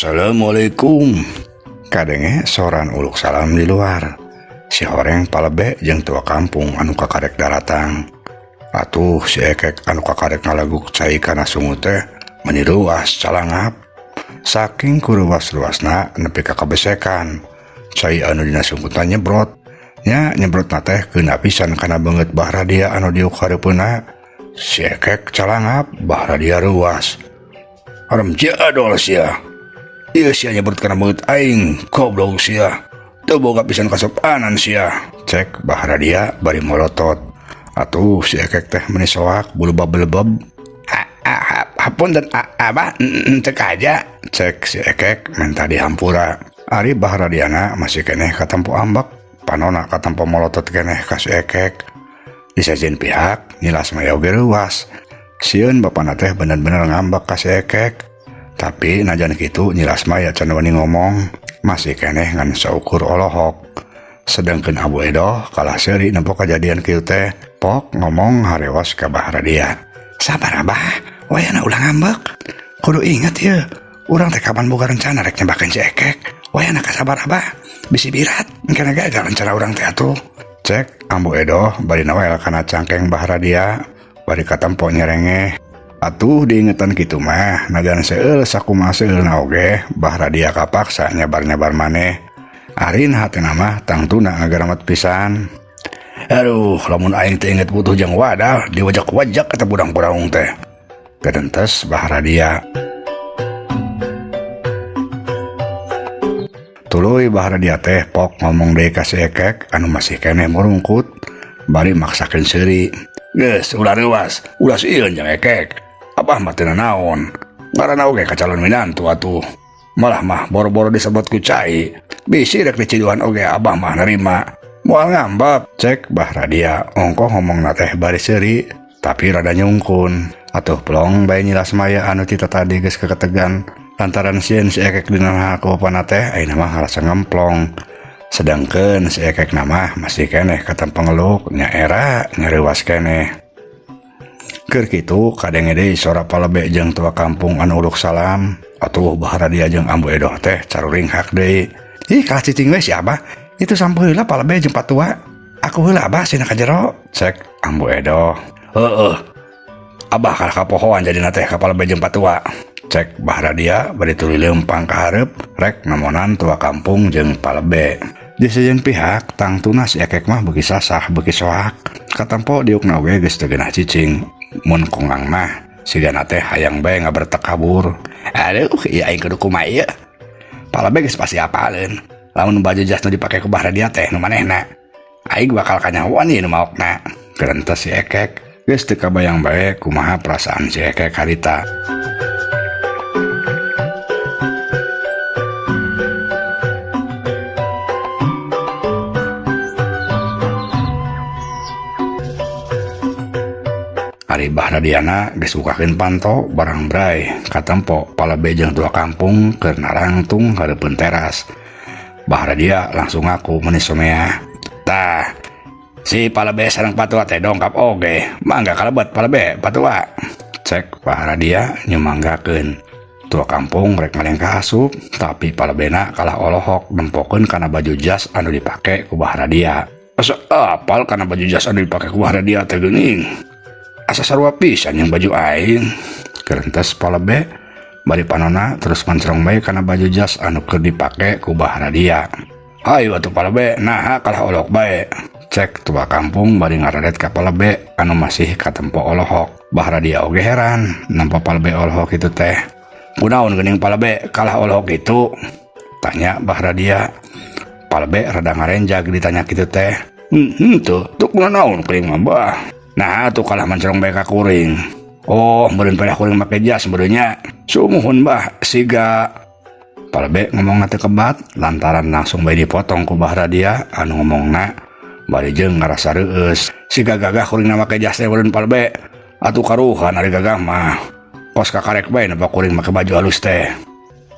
Assalamualaikum. Kadenge soran uluk salam di luar. Si horeng palebe jeung tua kampung anu kakarek daratang. Atuh si ekek anu kakarek ngalaguk cai kana sungut teh meniruas calangap. Saking kuruwas-ruasna nepi ka kabesekan. Cai anu dina sungkutan nyebrot. Nya nyebrotna teh keuna pisan kana beungeut bah radia anu diuk hareupeuna. Si ekek calangap bah radia ruas. Arem jadol sia. Ieu sia nyebrot kana beungeut aing, goblok sia. Teu boga pisan kasopanan sia. Cek bah radia bari molotot. Atuh si ekek teh meuni soak bulu babelebeb. Hapunten abah teu kaja. Cek si ekek minta dihampura. Ari bah radiana masih keneh katempo ambek. Panona katempo molotot keneh ka si ekek. Disajieun pihak nyilas maya oge ruas. Sieun bapana teh bener-bener ngambek ka si ekek. Tapi najan kitu nyilas maya can wani ngomong masih keneh ngan saukur olohok. Sedangkeun Abu Edoh kalah seuri nempo kejadian kitu teh pok ngomong harewas ka bah radia. Sabar abah, wayana ulah ngambek. Kudu inget ye, urang teh kapan boga rencana rek nembakeun si ekek. Wayana kasabar abah, bisi birat engkana gagal rencana urang teh atuh. Cek Abu Edoh bari nawel kana cangkeng bah radia, bari katempo nyerengeh. Atuh diingetan kitu mah najan seueur sakumaha seueurna oge bah radia kapaksa nyabar-nyabar maneh. Arin hatena mah tangtuna ngagaramat pisan. Aduh, lamun aing teh inget butuh jeung wadah diwajak-wajak eta budang-budang teh. Gadentes bah radia. Tuluy bah radia teh pok ngomong deui ka si ekek anu masih keneh murungkut bari maksakeun seuri. Geus ulah reuas, ulah sieun jeung ekek. Abah mah teu naon. Ngaranna oge ka calon minantu atuh. Malah mah boro-boro disebut ku cai. Bisi rek diciduan oge abah mah nerima. Moal ngambek. Cek bah radia ongkoh ngomongna teh bari seuri tapi rada nyungkun. Atuh plong bae nyilas maya anu tita tadi geus keketegan. Lantaran sieun si ekek dina kaopana teh ayeuna mah ngarasa ngemplong. Sedangkeun si ekek mah masih keneh katempo ngeluk nya era nyareuas keneh. Keur kitu kadenge deui sora palebe jeung tua kampung anu uluk salam. Atuh bah radia jeung Abu Edoh teh caruring hak deui. Ih kalah cicing we si abah. Itu sampo heula palebe jeung patua. Aku heula abah sina ka jero. Cek Abu Edoh. Heueuh. Abah kalah kapohoan jadina teh ka palebe jeung patua. Cek bah radia bari tuluy leumpang ka hareup rek namonan tua kampung jeung palebe. Di sejeun pihak tangtuna si ekek mah beuki sasah beuki soak. Katempo diukna we geus teu geunah cicing. Mun kongang mah sigana teh hayang bae ngabertek kabur. Aduh ieu aing kudu kumaha ieu. Palebe geus pasti apaleun. Lamun baju jas nu dipake ku bah radia teh nu manehna. Aing bakal kanyahoan ieu nu maokna. Gerentes si ekek geus teu kabayang bae kumaha perasaan si ekek harita. Ari bah radiana geus bukakeun panto barang bray katempo palebe jeung tua kampung keur narangtung hareupeun teras. Bah radia langsung ngaku meuni somea. Tah, si palebe sareng patua teh dongkap oge. Mangga kalebet palebe patua. Cek bah radia nyumanggakeun. Tua kampung rek ngaleng ka asup tapi palebena kalah olohok nempokeun kana baju jas anu dipake ku bah radia. Asa apal kana baju jas anu dipake ku bah radia teh geuning. Asa sarua pisan yang baju aing. Gerentes palebe bari panona terus mancrong bae kana baju jas anu keur dipake ku bah radia. Hayu atuh palebe naha kalah olok bae. Cek tua kampung bari ngaradet ka palebe anu masih katempo olok. Bah radia oge heran nampa palebe olok itu teh. Kunaon geuning palebe kalah olok itu? Tanya bah radia. Palebe rada ngarenjag ditanya kitu teh. Tuh kunaon kuring mah bah. Nah tuh kalah mancrong bae ka kuring. Oh meureun padah kuring make jas meureunnya. Sumuhun bah siga. Palebe ngomongna teu kebat lantaran langsung bae dipotong ku bah radia anu ngomongna bari jeung ngarasa reueus. Siga gagah kuringna make jas teh meureun palebe. Atuh karuhan ari gagah mah. Kos kakarek bae napa kuring make baju halus teh.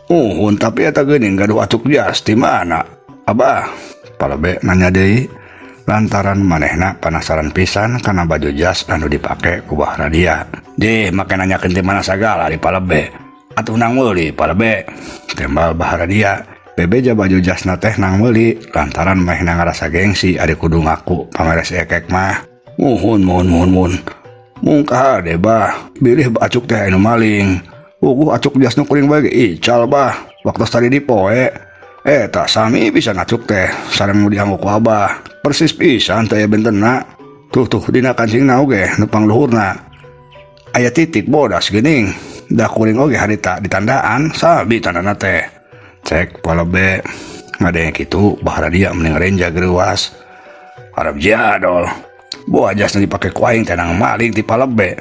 Uhun tapi eta geuning gaduh atuk jas di mana? Abah. Palebe nanya deui. Lantaran manehna penasaran pisan kana baju jas anu dipake ku bah radia. Make nanyakeun ti mana sagala di palebe. atuh nang meuli palebe. Tembal Baharadia. Bebeja baju jasna teh nang meuli lantaran mehna ngarasa gengsi ari kudu ngaku pamere si Ekek mah. Muhun. Mungkah deh bah, bilih acuk teh anu maling. Acuk jasna kuring bagi ical bah. Waktu tadi di poe. Tak sami bisa ngacuk teh sareng nu dianggo ku abah. Persis pisan teh bentenna. Tuh dina kancingna oge nu pangluhurna. Aya titik bodas geuning. Da kuring oge harita ditandaan sabi tandana teh. Cek palebe ngadeng kitu Baharadia mending renja geuwas. Harap jadol. Boa jasna dipake ku aing teh nang maling ti palebe.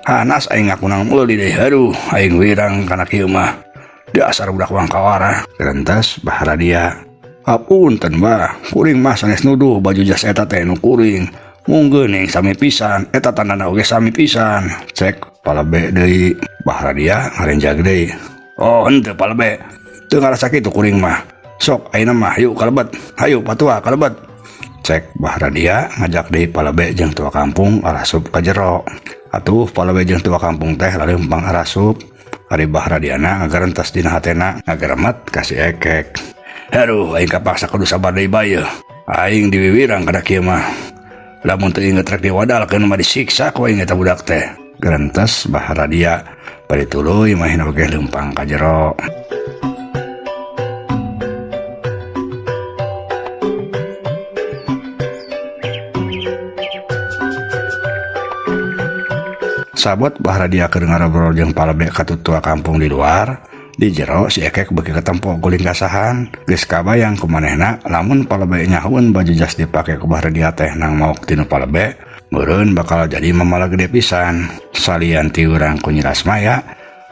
Hanas aing ngaku nang meuli deui haduh aing wirang kana kieu mah. Dasar budak wangkawara. Gerentas Baharadia. Hapunten bah, kuring mah sanes nuduh baju jas eta teh nu kuring. Mung geuning sami pisan, eta tandana oge sami pisan. Cek palebe deui. Baharadia ngarenjag deui. Oh henteu palebe. Teu ngarasa kitu kuring mah. Sok ayeuna mah hayu kalebet. Hayu patua kalebet. Cek Baharadia ngajak deui palebe jeung tua kampung arasup ka jero. Atuh palebe jeung tua kampung teh laleumpang arasup. Ari Baharadiana ngagarentas dina hatena ngagaremet ka si Ekek. Haduh aing kapaksa kudu sabar deui bae. Aing diwiwirang kana kieu mah. Lamun teu inget rek diwadalkeun mah disiksa ku aing eta budak teh. Gerentas Baharadia bari tuluy mahin oge leumpang ka jero. Sabot Baharadia keur ngarobrol jeung palebe ka tutua kampung di luar. Di jero si Ekek beuki ketempo guling gasahan. Geus kabayang kumanehna lamun palebe nyahoeun baju jas dipake ku Baharadia teh nang maok tinu palebe, meureun bakal jadi mamala gede pisan. Salian ti urang ku Nyi Lasmaya,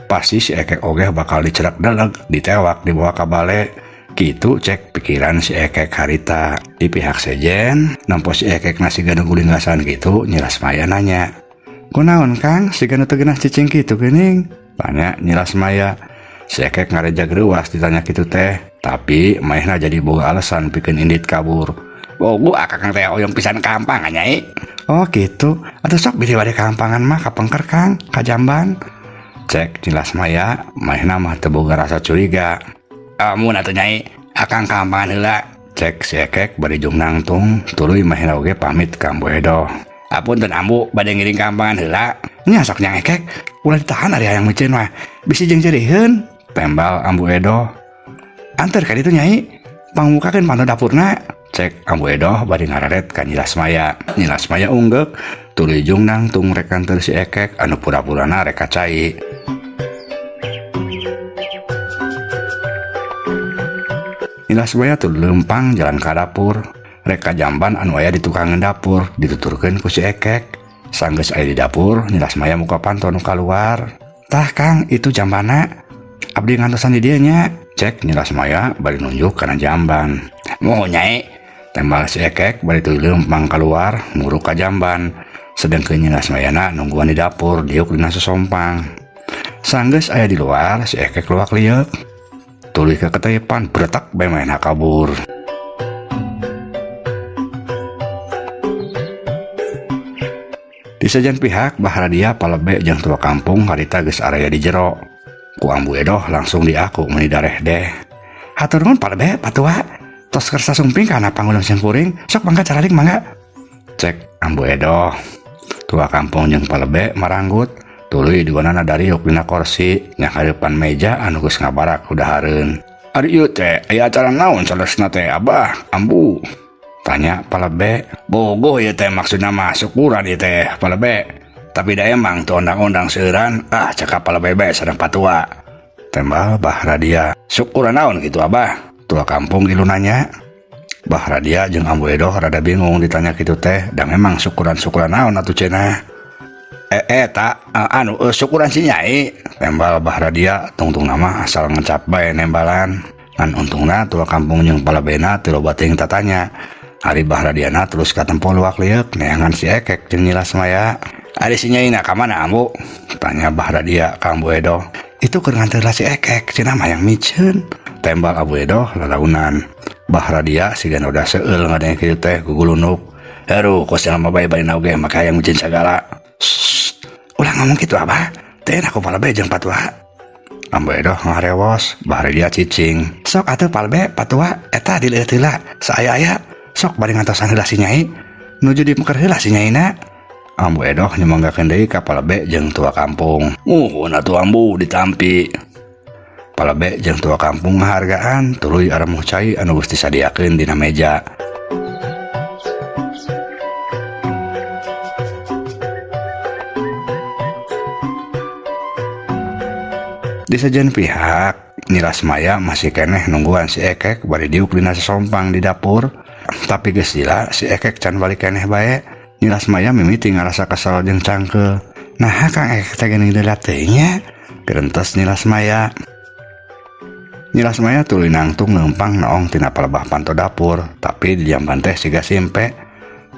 pasti si Ekek oge bakal dicerak deleg, ditewak dibawa ka bale. Kitu cek pikiran si Ekek harita. Di pihak sejen, nampo si Ekek nasi ganu guling gasahan kitu, Nyi Lasmaya nanya. Kunaon Kang, sigana teu geunah cicing kitu geuning? Tanya Nyi Lasmaya. Si Ekek ngareja geuwas ditanya kitu teh, tapi maehna jadi boga alasan pikeun indit kabur. Bogu akang teh oyong pisan kampangan Nyai. Oh kitu, atuh sok bisi bade kampangan mah kapengker Kang, ka Jamban. Cek Nyi Lasmaya, maehna mah teu boga rasa curiga. Mun atuh Nyai, akang kampangan heula. Cek si Ekek bari jung nangtung, tuluy maehna oge pamit ka Ambu Edoh. Apunten Ambu bade ngiring kampangan heula. Nya sok Nyang Ekek, ulah ditahan ari hayang meuceun mah. Bisi jeung jeriheun. Tembal Ambu Edoh. Anter ka ditu Nyai, pangmukakeun pantun dapurna. Cek Ambu Edoh bari ngararet ka Nyi Lasmaya. Nyi Lasmaya unggek, tuluy jung nangtung rek kanteur si Ekek anu pura-purana rek kacai. Nyi Lasmaya tuluy leumpang jalan ka dapur. Rek ka Jamban anu aya di tukangan dapur dituturkeun ku si Ekek. Sanggeus aya di dapur, Nyi Lasmaya muka pantun nu kaluar. Tah Kang, itu Jambana. Abdi ngantosan di dieu nya. Cek Nyi Lasmaya bari nunjuk kana Jamban. Moho Nyai. Tembal si Ekek bari tuluy leumpang kaluar nguruk ka Jamban. Sedengkeun Nyi Lasmayana nungguan di dapur diuk dina sosompang. Sanggeus aya di luar, si Ekek luak liuk. Tuluy ke ketepan bretak bae maenna kabur. Di sejen pihak Baharadia palebe jeung tua kampung harita geus araya di jero. Ku Ambu Edoh langsung diaku meuni dareh deh. Hatur nuhun palebe patua. Tos keur sasumping kana pangulung sing kuring, sok mangga caraling mangga. Cek Ambu Edoh. Tua kampung jeung palebe maranggut, tuluy diwanana dariuk dina kursi nya hareupan meja anu geus ngabarak udahareun. Ari ieu teh aya acara naon salesna teh Abah, Ambu? Tanya palebe. Bogoh ieu teh maksudna mah syukuran ieu teh palebe. Tapi da emang tu ondang-ondang seueuran, cakap palebe bae sareng patua. Tembal Baharadia. Syukuran naon kitu Abah? Tua kampung gilu nanya. Baharadia jeung Ambu Edoh rada bingung ditanya kitu teh, da memang syukuran-syukuran naon atuh cenah. Syukuran si Nyai. Tembal Baharadia, tungtung nama asal ngecap bae nembalan. Ngan untungna tua kampung jeung palebena teu loba teuing tatanya. Ari Baharadiana terus katempo luak liuk neangan si Ekek jeung Nyi Lasmaya. Ari si Nyai na ka mana Ambu? Tanya Baharadia ka Ambu Edoh. Itu keur nganter si Ekek, cenah mah yang miceun. Tembal Ambu Edoh lalaunan. Baharadia sigan udah seueul ngadenge kitu teh gugulunuk. Haruh kos jelema bae barina oge make hayang miceun sagala. Ulah ngomong kitu Abah. Teh aku palebe jeung patua. Ambu Edoh ngarewos, bahari dia cicing. Sok atuh palbe patua eta dileut heula. Saaya-aya sok bari ngantosan heula si Nyai. Nuju dipeker heula si Nyaina. Ambu Edoh nyemanggakeun deui ka palebe jeung tua kampung. Atuh ambu ditampi. Palebe jeung tua kampung ngahargaan tuluy aramuh cai anu geus disadiakeun dina meja. Di sejen pihak, Niras Maya masih keneh nungguan si Ekek bari diuk dina sesompang di dapur. Tapi geus dila si Ekek can balik keneh bae. Niras Maya mimiti ngarasa kesel jeung cangkeul. Nah, Kang Ekek teh geuning deui teh nya. Gerentos Niras Maya. Niras Maya tuluy nangtung leumpang naong tina palebah panto dapur, tapi di jamban teh siga simpe.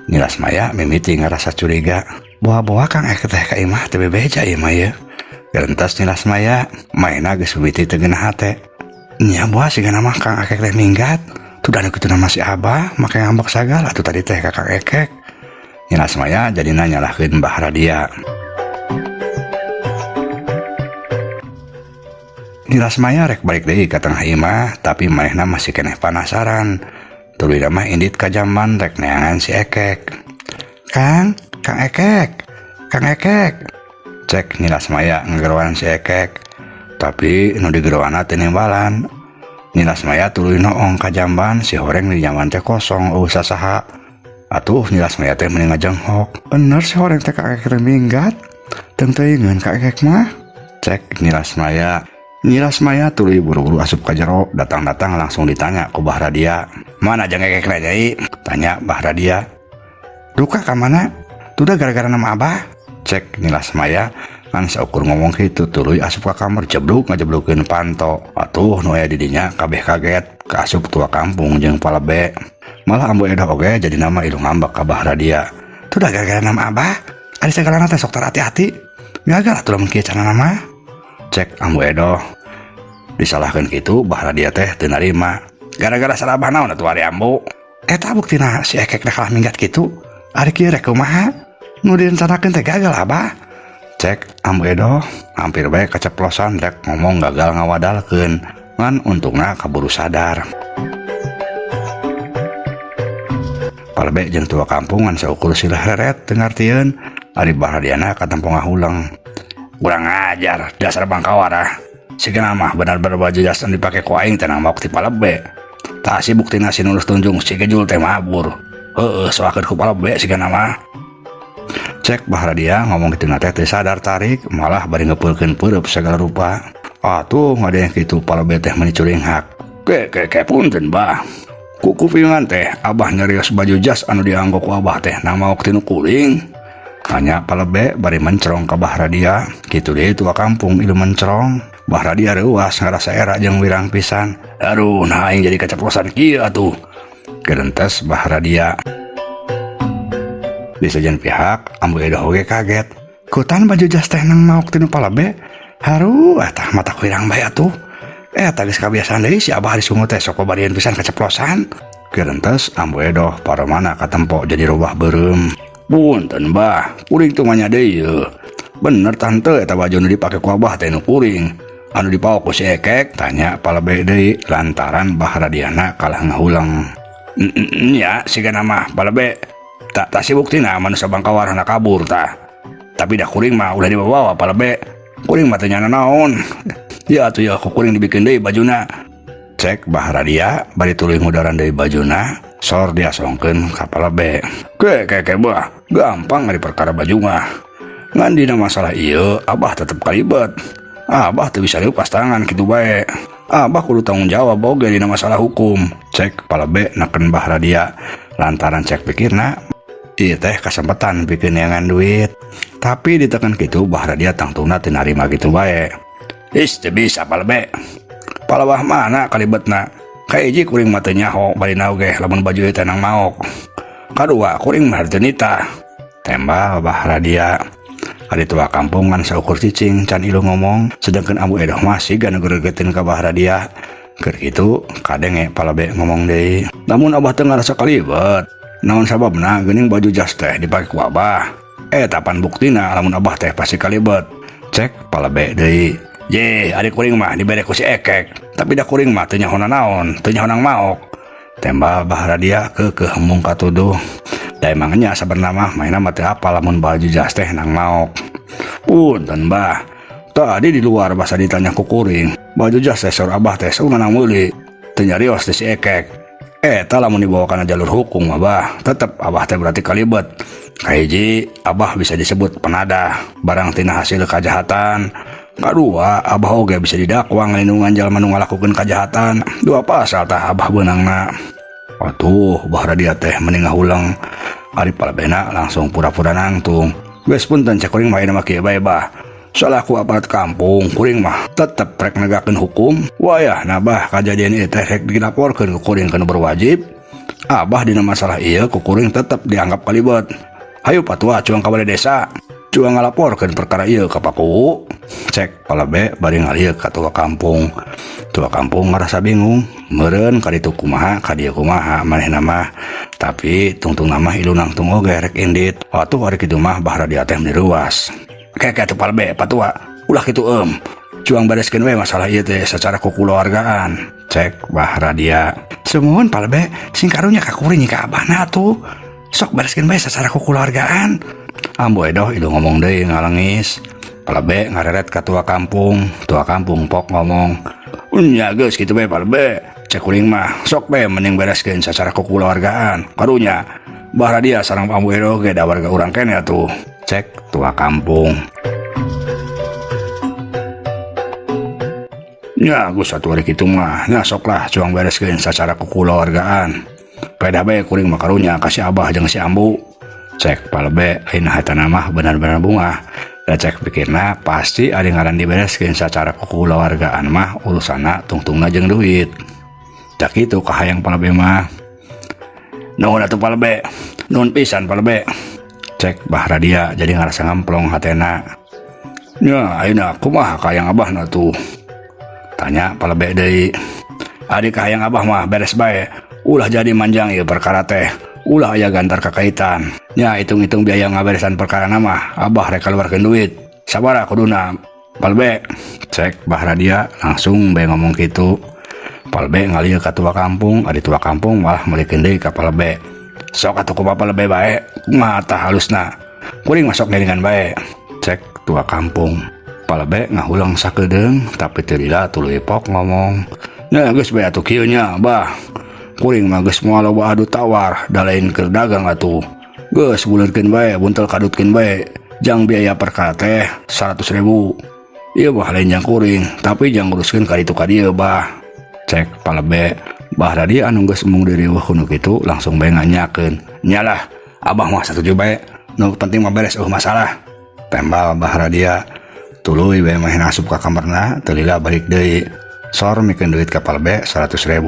Niras Maya mimiti ngarasa curiga. Boa-boa Kang Ekek teh ka imah teu bebeja ieu mah ye. Gerentos Niras Maya maena geus mimiti teu geunah hate. Nya boa sigana mah Kang Ekek teh minggat. Tuh anu kitu nama si Abah make ngambek sagala atuh tadi teh ka Kang Ekek. Niras Maya jadina nyalahkeun Mbah Radia. Niras Maya rek balik deui ka tengah imah, tapi manehna masih keneh panasaran. Tuluy mah indit ka jamban rek neangan si Ekek. Kang Ekek. Cek Niras Maya ngagerowan si Ekek. Tapi nu digerowana teu nimbalan. Niras Maya tuluy noong ka jamban, si horeng di jamban teh kosong eueuh sasaha. Atuh Niras Maya teh mending ngajenghok. Bener si horeng teh ka Ekek teh minggat. Teu teuingeun ka Ekek mah. Cek Niras Maya. Niras Maya tuluy buru-buru asup ka jero, datang-datang langsung ditanya ku Mbah Radia. Mana jeung Ekek na Nyai? Tanya Mbah Radia. Duka ka mana? Tuda gara-gara nama Abah. Cek Niras Maya kan saukur ngomong kitu tuluy asup ka kamar ngajeblukeun panto. Atuh nu aya di dinya kabeh kaget ka asup tua kampung jeung palebe. Malah Ambu Edoh oge jadi nama ilu ngambek ka Mbah Radia. Tuda gara-gara nama Abah. Ari sagalana teh sok hati-hati. Gagal atuh lamun kieu cenah nama. Cek Ambu Edoh. Disalahkeun kitu Mbah Radia teh teu narima. Gara-gara salah Abah naon atuh ari Ambu? Eta buktina si Ekek teh kalah minggat kitu. Ari kieu rek kumaha? Nu direncanakeun teh gagal Abah. Cek Ambu Edoh hampir bae keceplosan rek ngomong gagal ngawadalkeun. Ngan untungna kaburu sadar. Palebe jeung tua kampung ngan saukur silah reret teu ngartieun. Ari Mbah Radiana katempo ngahulang. Kurang ajar, dasar bangkawar ah. Sigana mah benar-benar baju jas anu dipake ku aing teh namaok ti palebe. Tah si buktina si nulus tunjung si Gejul teh mabur. Heueuh soakeun ku palebe sigana mah. Cek Mbah Radia ngomong kitu teh teu sadar tarik, malah bari ngeupeulkeun peureub sagala rupa. Atuh ngadeng kitu palebe teh meuni curing hak. Ke punten Mbah. Ku kupingan teh Abah nyarios baju jas anu dianggo ku Abah teh namaok ti nu kuring. Tanya palebe bari mencrong ka Mbah Radia. Kitu deui tua kampung ilu mencrong. Mbah Radia reuas ngarasa era jeung wirang pisan. Aduh, nah aing jadi keceplosan kieu atuh. Gerentos Mbah Radia. Di sejen pihak, Ambu Edoh oge kaget. Kutan baju jas teh nang maok tinu palebe. Haru, etah mata wirang bae atuh. Eta geus kabiasaan deui si Abah disungut teh sok babarian pisan keceplosan. Gerentos Ambu Edoh paromana katempo jadi robah beureum. Punten Mbah, kuring teu manya deui yeuh. Bener tante eta baju nu dipake ku Abah teh nu kuring. Anu dipaok ku si Ekek, tanya palebe deui lantaran Mbah Radiana kalah ngahulang. Nya sigana mah palebe tak si buktina manusia bangkawar na kabur tah. Tapi dah kuring mah udah dibawa palebe. Kuring mah teu nyana naon. Ya atuh ya kuring dibikeun deui bajuna. Cek Mbah Radia bari tuluy ngudaran deui bajuna, sor dia songkeun ka palebe. Ke Mbah, gampang ari perkara baju mah. Ngan dina masalah ieu Abah tetep kalibet. Abah teu bisa leupas tangan kitu bae. Abah kudu tanggung jawab oge dina masalah hukum. Cek palebe nakeun Mbah Radia. Lantaran cek pikirna ieu teh kasempatan pikeun neangan duit. Tapi ditekan kitu Mbah Radia tangtungna teu narima kitu bae. Teu bisa palebe. Palawah mana kalibetna? Ka hiji kuring mah teu nyaho balina oge lamun baju teh nang maok. Kadua kuring mah teu nitah. Tembal Mbah Radia. Ari tua kampung ngan saukur cicing can ilu ngomong, sedangkeun Ambu Edoh mah siga ngeuregetin ka Mbah Radia. Keur kitu kadenge palebe ngomong deui. Namun Abah teu ngarasa kalibet. Naon sababna geuning baju jas teh dipake ku Abah? Eta pan buktina lamun Abah teh pasti kalibet. Cek palebe deui. Adik kuring mah dibere ku si Ekek. Tapi da kuring mah teu nyaho naon, teu nyaho nang maok. Tembal Baharadia ke hembung katuduh. Da emangnya sabenerna mah mainna mah teu apal lamun baju jas teh nang maok. Punten Bah. Tadi di luar basa ditanya ku kuring. Baju jas teh saur Abah teh saur nang meuli. Teu nyarios teh si Ekek. Eta lamun dibawa kana jalur hukum mah Bah, tetep Abah teh berarti kalibet. Kahiji, Abah bisa disebut penadah barang tina hasil kajahatan. Kadua, Abah oge bisa didakwa ngalindungan jalma nu ngalakukeun kajahatan. 2 pasal tah Abah beunangna. Atuh, Baharadia teh mending ngahulang. Ari palebena langsung pura-pura nangtung. Geus punten cek kuring mah ieu mah kieu bae Bah. Salaku aparat kampung, kuring mah tetep rek negakeun hukum. Wayah nabah kajadian ieu teh rek dilaporkeun ku kuring kana berwajib. Abah dina masalah ieu ku kuring tetep dianggap kalibet. Hayu patua cuang ka balai desa. Cuang ngalaporkeun perkara ieu ka Paku. Cek Palebe bari ngalieu ka tua kampung. Tua kampung ngarasa bingung, meureun ka ditu kumaha, ka dieu kumaha manehna mah. Tapi tungtung mah ilu nangtung oge rek indit. Atuh ari kitu mah Baharadia teh diruas. Kayak atuh Palebe patua, ulah kitu Cuang bereskeun we masalah ieu teh secara kekeluargaan. Cek Baharadia. Semuhun Palebe, sing karunya ka kuring ka abahna atuh. Sok bereskeun bae secara kekeluargaan. Ambo edoh ilu ngomong deui ngalengis. Palebe ngareret ka tua kampung pok ngomong. Nya geus kitu bae Palebe. Cek kuring mah sok bae mending bereskeun secara kekeluargaan. Karunya Baharadia sareng Ambo edoh ge da warga urang keneh atuh. Cek tua kampung. Ya gus satu hari kitu mah nya soklah cuang bereskeun secara kekeluargaan. Peda bae kuring mah karunya kasih Abah jeung si Ambu. Cek Palebe ayeuna hatana mah benar-benar bunga. Da cek pikirna pasti ari ngaran dibereskeun secara kekeluargaan mah urusanna tungtungna jeung duit. Da kitu kahayang Palebe mah. Nuhun atuh Palebe. Nuhun pisan Palebe. Cek Baharadia jadi ngarasa ngamplong hatena. Ya ayeuna kumaha kahayang Abahna tuh? Tanya Palebe deui. Ari kahayang Abah mah beres bae. Ulah jadi manjang ieu perkara teh. Ulah aya gantar kakaitan. Nya hitung-hitung biaya ngaberesan perkara mah Abah rek kaluarkeun duit. Sabaraha kuduna Palebe. Cek Baharadia langsung bae ngomong kitu. Palebe ngalieu ka tua kampung, ari tua kampung malah melikeun deui ka Palebe. Sok atuh kumaha Palebe bae, kumaha tah halusna. Kuring masuk ngiringan bae. Cek tua kampung. Palebe ngahulang sakedeung tapi teu lila tuluy pok ngomong. Nya geus bae atuh kieu nya, Bah. Kuring mah geus moal loba adu tawar, da lain keur dagang atuh. Geus buleurkeun bae, buntel kadutkeun bae. Jang biaya perkara teh 100.000. Ieu mah lain jang kuring, tapi jang nguruskeun ka ditu ka dieu, Bah. Cek Palebe. Baharadia anu geus mung diriweuh kuno kitu langsung bae nganyakeun. Nyalah, Abah mah satuju bae. Nu penting mah beres masalah. Tembal Baharadia. Tuluy bae mah asup ka kamarna, teu lila balik deui. Sor mikeun duit ka Palebe 100.000.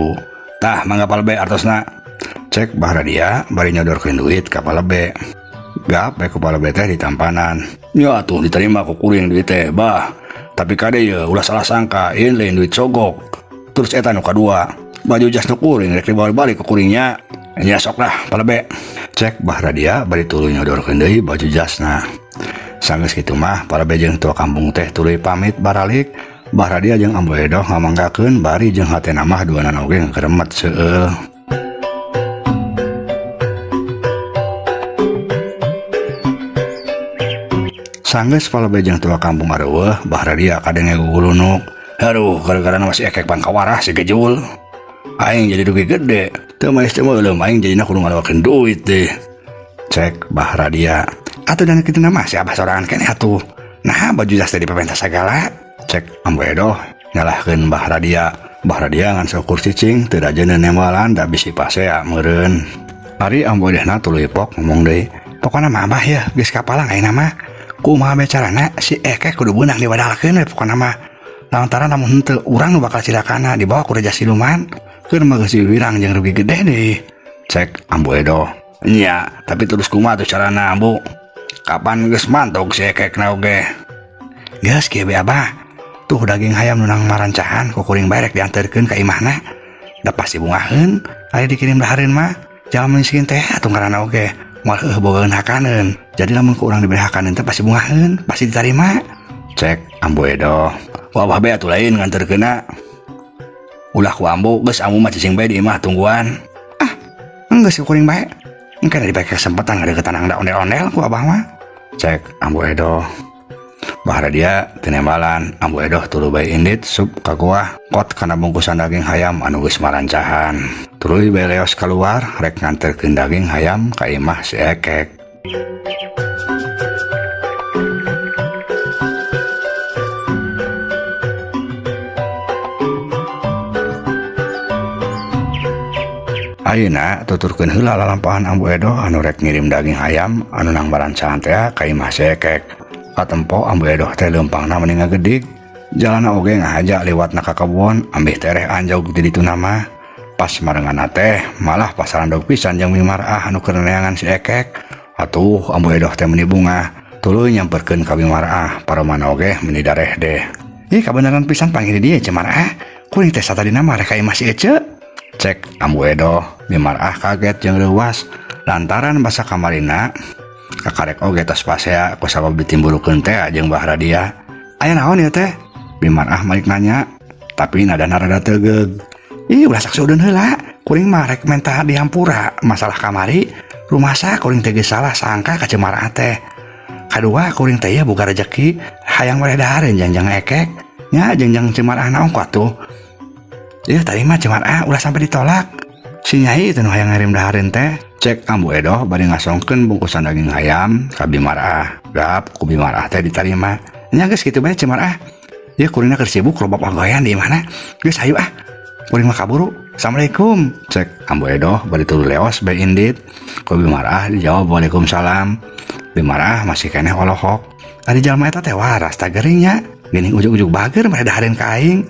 Tah mangga Palebe artosna. Cek Baharadia bari nyodorkeun duit ka Palebe. Gap bae ku Palebe teh ditampanan. Nya atuh diterima ku kuring duit teh, Bah. Tapi kade ye ulah salah sangka, ieu lain duit sogok. Terus eta nu kadua, baju jas nu kuring rek dibalik ke kuringnya. Nya sok lah Palebe. Cek Baharadia bari tuluy nyodorkeun deui baju jasna. Sanggeus kitu mah Palebe jeung tua kampung teh tuluy pamit baralik. Baharadia jeung Ambo edoh ngamanggakeun bari jeung hatena mah duanan oge ngkeremet seueul. Sanggeus Palebe jeung tua kampung areueuh, Baharadia kadenge gugulunuk. Aduh, gara-gara masih Ekek pangkawarah si Gejul. Aing jadi rugi gede. Teu maes teu meuleuh aing jadina kudu ngalawakeun duit deh. Cek Baharadia. Atuh dan kitu mah si Abah sorangan keneh atuh. Nah, baju jas teh dipepentah sagala. Cek Ambo edoh nyalahkeun Baharadia. Baharadia ngan saukur cicing teu dajeun nemalan da bisi pasea meureun. Ari Ambo edehna tuluy pok ngomong deui. Pokona mah Abah ya geus kapalang ayeuna mah. Kumaha bae carana si Ekek kudu beunang dibadalkeun we pokona mah. Lantaran namun henteu urang nu bakal cilakana dibawa ku Raja Siluman. Keur mah geus wirang jeung rugi gede deui. Cek Ambo edoh. Nya, tapi terus kumaha tuh carana Ambo? Kapan geus mantok si Ekekna oge? Geus kieu bae Abah. Tuh daging hayam nu nang marancahan ku kuring bae rek dianterkeun ka imahna. Da pasti bungaheun, ari dikirim dahareun mah. Jalma miskin teh atuh ngaranna oge. Moal heuh bogaeun hakaneun. Jadi lamun ku urang diberi hakaneun teh pasti bungaheun, pasti ditarima. Cek Ambo edoh. Wabah be atuh lain nganter kena. Ulah ku ambo geus amu mah cicing bae di imah tungguan. Ah, geus kuring bae. Engke da dibake kesempatan ngadeukeutan angda ondel-ondel ku abah mah. Cek ambo Edo. Bahara dia tinembalan ambo Edo tuluy bae indit sup ka kuah kot kana bungkusan daging hayam anu geus marancahan. Tuluy bae leos keluar rek nganterkeun daging hayam ka imah si Ekek. Ayeuna tuturkeun heula lalampahan ambo Edo anu rek ngirim daging hayam anu nang barancahan teh ka imah si Ekek. Katempo ambo Edo teh leumpangna meni ngagedik. Jalana oge ngahaja liwatna ka kebon ambih tereh anjaug di ditu nama. Pas marenganna teh malah pasaran dog pisan jeung Mimarah anu keur neangan si Ekek. Atuh ambo Edo teh meni bunga tuluy nyamperkeun ka Mimarah paromana oge meni dareh deh. Ih kabeneran pisan panggil dia Mimarah. Kuring teh satadina mah rek ka imah si Ece. Cek ambo Edo. Mimarah kaget jeung leuwas lantaran basa kamarina kakarek oge tos pasea ku sabab ditimbulkeun teh jeung bahara dia. Aya naon ieu teh? Mimarah malik nanya, tapi nadana rada teugeg. Ih ulah saksudeun heula, kuring mah rek menta dihampura masalah kamari. Rumasa kuring teh geus salah sangka ka Cimarah teh. Kadua kuring teh ya boga rejeki hayang we dahareun jangjang Ekek. Nya jangjang Cimarah naon ku atuh. Ieu tadi mah Cimarah ulah sampai ditolak. Si Nyai teh nu hayang ngirim dahareun teh. Cek ambo Edo bari ngasongkeun bungkusan daging hayam ka Mimarah. Gap ku Mimarah teh ditarima. Nya geus kitu bae Cimarah. Ieu kuringna keur sibuk loba pagawean di mana. Geus hayu ah. Kuring mah kaburu. Assalamualaikum. Cek ambo Edo bari tuluy leos bae indit. Ku Mimarah dijawab waalaikumsalam. Mimarah masih keneh olohok. Ari jalma eta teh waras tah geuring nya. Geuning ujug-ujug bager mere dahareun ka aing.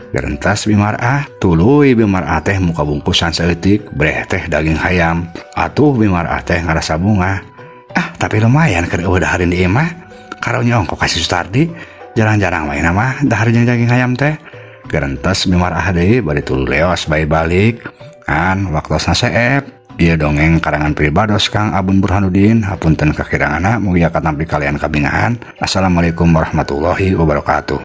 Gerentas Mimarah tuluy Mimarah teh muka bungkusan saeutik breh teh daging hayam. Atuh Mimarah teh ngarasa bunga. Ah tapi lumayan keur eueuh dahareun di imah. Karunya ongko kasih Sutardi. Jarang-jarang main mah dahareun daging hayam teh. Gerentas Mimarah deui bari tuluy leos bae balik. Kan waktosna seep. Ieu dongeng karangan Pribados Kang Abun Burhanuddin. Hapunten kakiranganna mugi katampi kalian kabingahan. Assalamualaikum warahmatullahi wabarakatuh.